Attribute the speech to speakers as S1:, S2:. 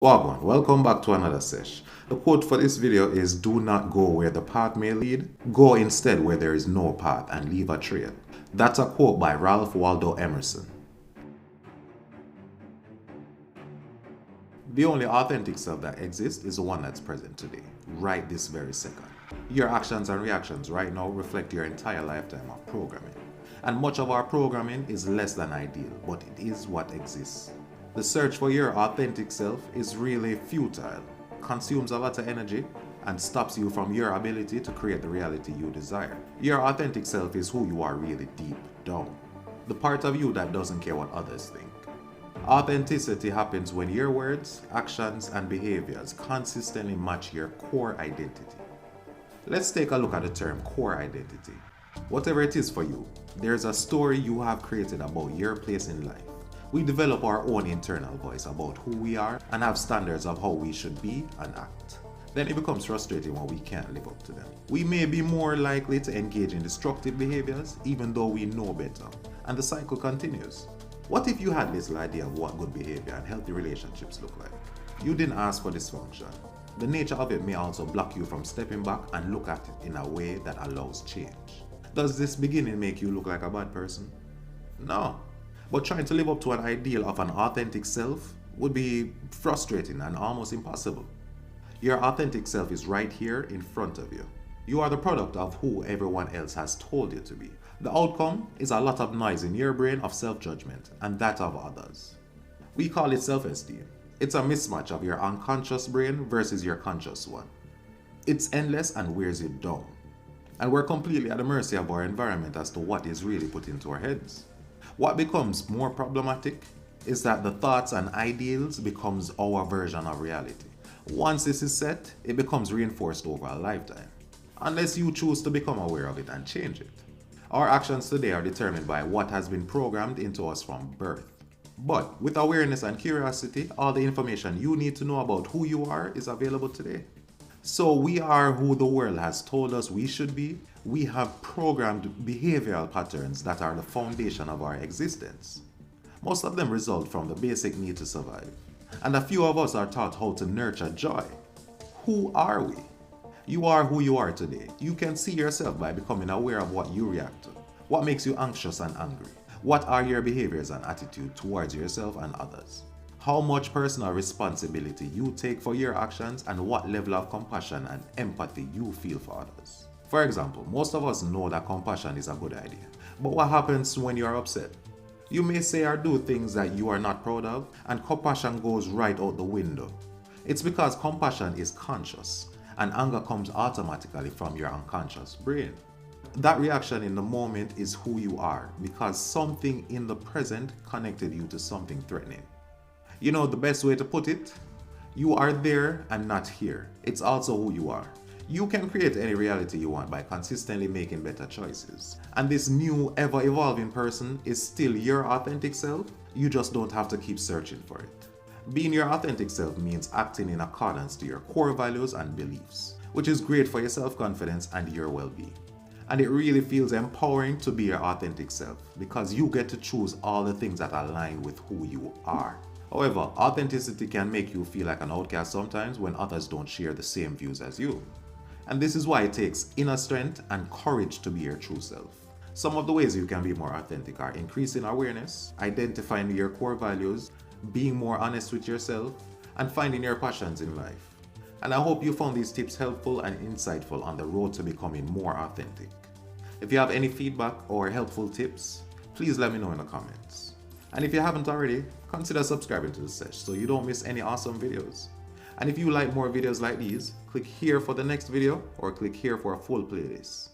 S1: Wagwan, welcome back to another sesh. The quote for this video is do not go where the path may lead, go instead where there is no path and leave a trail. That's a quote by Ralph Waldo Emerson. The only authentic self that exists is the one that's present today, right this very second. Your actions and reactions right now reflect your entire lifetime of programming. And much of our programming is less than ideal, but it is what exists. The search for your authentic self is really futile, consumes a lot of energy, and stops you from your ability to create the reality you desire. Your authentic self is who you are really deep down. The part of you that doesn't care what others think. Authenticity happens when your words, actions, and behaviors consistently match your core identity. Let's take a look at the term core identity. Whatever it is for you, there's a story you have created about your place in life. We develop our own internal voice about who we are and have standards of how we should be and act. Then it becomes frustrating when we can't live up to them. We may be more likely to engage in destructive behaviors even though we know better, and the cycle continues. What if you had little idea of what good behavior and healthy relationships look like? You didn't ask for dysfunction. The nature of it may also block you from stepping back and look at it in a way that allows change. Does this beginning make you look like a bad person? No. But trying to live up to an ideal of an authentic self would be frustrating and almost impossible. Your authentic self is right here in front of you. You are the product of who everyone else has told you to be. The outcome is a lot of noise in your brain of self-judgment and that of others. We call it self-esteem. It's a mismatch of your unconscious brain versus your conscious one. It's endless and wears you down. And we're completely at the mercy of our environment as to what is really put into our heads. What becomes more problematic is that the thoughts and ideals becomes our version of reality. Once this is set, it becomes reinforced over a lifetime, unless you choose to become aware of it and change it. Our actions today are determined by what has been programmed into us from birth. But with awareness and curiosity, all the information you need to know about who you are is available today. So we are who the world has told us we should be. We have programmed behavioral patterns that are the foundation of our existence. Most of them result from the basic need to survive. And a few of us are taught how to nurture joy. Who are we? You are who you are today. You can see yourself by becoming aware of what you react to. What makes you anxious and angry? What are your behaviors and attitude towards yourself and others? How much personal responsibility you take for your actions and what level of compassion and empathy you feel for others. For example, most of us know that compassion is a good idea. But what happens when you are upset? You may say or do things that you are not proud of, and compassion goes right out the window. It's because compassion is conscious, and anger comes automatically from your unconscious brain. That reaction in the moment is who you are, because something in the present connected you to something threatening. You know the best way to put it? You are there and not here. It's also who you are. You can create any reality you want by consistently making better choices. And this new, ever-evolving person is still your authentic self. You just don't have to keep searching for it. Being your authentic self means acting in accordance to your core values and beliefs, which is great for your self-confidence and your well-being. And it really feels empowering to be your authentic self because you get to choose all the things that align with who you are. However, authenticity can make you feel like an outcast sometimes when others don't share the same views as you. And this is why it takes inner strength and courage to be your true self. Some of the ways you can be more authentic are increasing awareness, identifying your core values, being more honest with yourself, and finding your passions in life. And I hope you found these tips helpful and insightful on the road to becoming more authentic. If you have any feedback or helpful tips, please let me know in the comments. And if you haven't already, consider subscribing to the sesh so you don't miss any awesome videos. And if you like more videos like these, click here for the next video or click here for a full playlist.